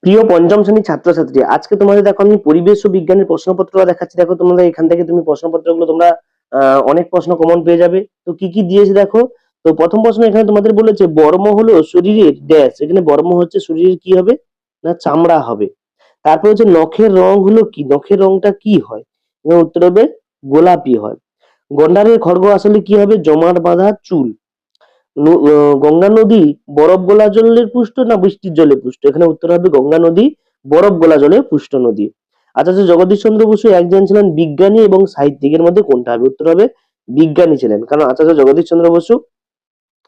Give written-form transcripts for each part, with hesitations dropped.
প্রিয় পঞ্চম শ্রেণীর ছাত্রছাত্রী, আজকে তোমাদের দেখো আমি পরিবেশ ও বিজ্ঞানের প্রশ্নপত্র দেখাচ্ছি। দেখো তোমাদের এখান থেকে তুমি প্রশ্নপত্রগুলো তোমরা অনেক প্রশ্ন কমন পেয়ে যাবে। তো কি কি দিয়েছে দেখো। তো প্রথম প্রশ্ন এখানে তোমাদের বলেছে বর্ম হলো শরীরের ড্যাশ। এখানে বর্ম হচ্ছে শরীরের কি হবে, না চামড়া হবে। তারপর হচ্ছে নখের রং হলো কি, নখের রংটা কি হয়, এখানে উত্তর হবে গোলাপি হয়। গন্ডারের খড়গ আসলে কি হবে, জমাট বাঁধা চুল। গঙ্গা নদী বরফ গোলা জলের পুষ্ট না বৃষ্টির জলে পুষ্ট, এখানে উত্তর হবে গঙ্গা নদী বরফ গোলা জলে পুষ্ট নদী। আচ্ছা, জগদীশ চন্দ্র বসু একজন ছিলেন বিজ্ঞানী এবং সাহিত্যিকের মধ্যে কোনটা হবে, উত্তর হবে বিজ্ঞানী ছিলেন, কারণ আচার্য জগদীশ চন্দ্র বসু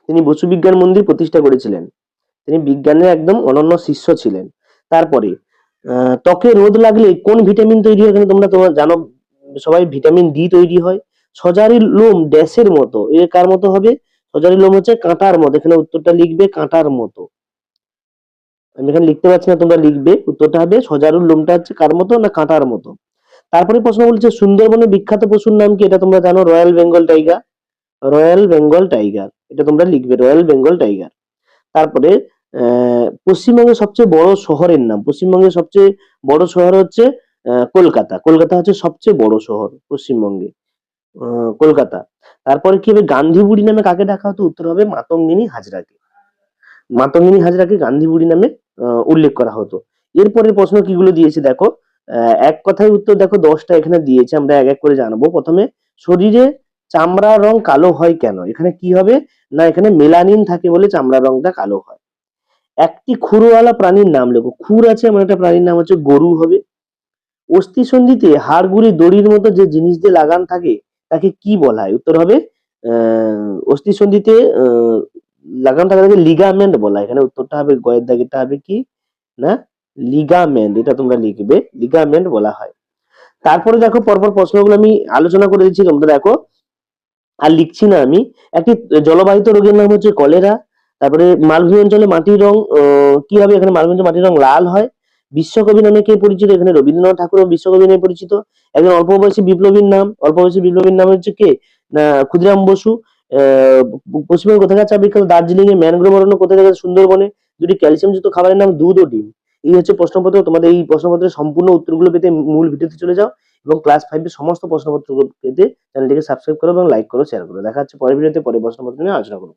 তিনি বসু বিজ্ঞান মন্দির প্রতিষ্ঠা করেছিলেন। তিনি বিজ্ঞানের একদম অনন্য শিষ্য ছিলেন। তারপরে ত্বকে রোদ লাগলে কোন ভিটামিন তৈরি হয়, এখানে তোমরা জানো সবাই, ভিটামিন ডি তৈরি হয়। সজারির লোম ড্যাশের মতো, এ কার মতো হবে, সজারির লোম হচ্ছে কাঁটার মতো, এখানে উত্তরটা লিখবে কাঁটার মতো। আমি এখানে লিখতে পারছি না, তোমরা লিখবে, উত্তরটা হবে সজারুর লোমটা হচ্ছে কার মতো, না কাঁটার মতো। তারপরে প্রশ্ন বলছে সুন্দরবনের বিখ্যাত পশুর নাম কি, এটা তোমরা জানো royal Bengal tiger. Royal Bengal tiger, এটা তোমরা লিখবে রয়্যাল বেঙ্গল টাইগার। তারপরে পশ্চিমবঙ্গের সবচেয়ে বড় শহরের নাম, পশ্চিমবঙ্গের সবচেয়ে বড় শহর হচ্ছে কলকাতা। কলকাতা হচ্ছে সবচেয়ে বড় শহর পশ্চিমবঙ্গে, কলকাতা। তারপরে কি হবে, গান্ধী বুড়ি নামে কাকে ডাকা হতো, উত্তর হবে মাতঙ্গিনী হাজরাকে। মাতঙ্গিনী হাজরাকে গান্ধী বুড়ি নামে উল্লেখ করা হতো। এরপরের প্রশ্ন কিগুলো দিয়েছে দেখো। এক কথায় উত্তর দেখো 10টা এখানে দিয়েছে, আমরা এক এক করে জানবো। প্রথমে, শরীরে চামড়ার রং কালো হয় কেন, এখানে কি হবে, না এখানে মেলানিন থাকে বলে চামড়ার রংটা কালো হয়। একটি খুরওয়ালা প্রাণীর নাম লেখো, খুর আছে এমন একটা প্রাণীর নাম হচ্ছে গরু হবে। অস্থিসন্ধিতে হাড়গুড়ি দড়ির মতো যে জিনিস দিয়ে লাগান থাকে তাকে কি বলা হয়, উত্তর হবে অস্থিসন্ধিতে লাগান থাকে তাকে লিগামেন্ট বলা হয়, এখানে উত্তরটা হবে গয়ের দাগেরটা হবে কি, না লিগামেন্ট, এটা তোমরা লিখবে লিগামেন্ট বলা হয়। তারপরে দেখো পরপর প্রশ্নগুলো আমি আলোচনা করে দিচ্ছি, তোমরা দেখো আর লিখছি না আমি। একটি জলবাহিত রোগের নাম হচ্ছে কলেরা। তারপরে মালভূমি অঞ্চলে মাটির রং কি হবে, এখানে মালভূমি অঞ্চলে মাটির রং লাল হয়। বিশ্বকবি নামে কে পরিচিত, এখানে রবীন্দ্রনাথ ঠাকুর বিশ্বকবি নামে পরিচিত। একজন অল্প বয়সী বিপ্লবীর নাম, অল্প বয়সী বিপ্লবীর নাম হচ্ছে কে, না ক্ষুদিরাম বসু। পশ্চিমবঙ্গের কোথাকার চা বিখ্যাত, দার্জিলিং এ। ম্যানগ্রোভ অরণ্য কোথায় থাকে, সুন্দরবনে। দুটি ক্যালসিয়াম যুক্ত খাবারের নাম, দুধ ও ডিম। এই হচ্ছে প্রশ্নপত্র। তোমাদের এই প্রশ্নপত্রের সম্পূর্ণ উত্তরগুলো পেতে মূল ভিডিওতে চলে যাও এবং ক্লাস 5 এর সমস্ত প্রশ্নপত্রগুলো পেতে চ্যানেলটিকে সাবস্ক্রাইব করো এবং লাইক করো, শেয়ার করো। দেখা হচ্ছে পরের ভিডিওতে, পরের প্রশ্নপত্র নিয়ে আলোচনা করবো।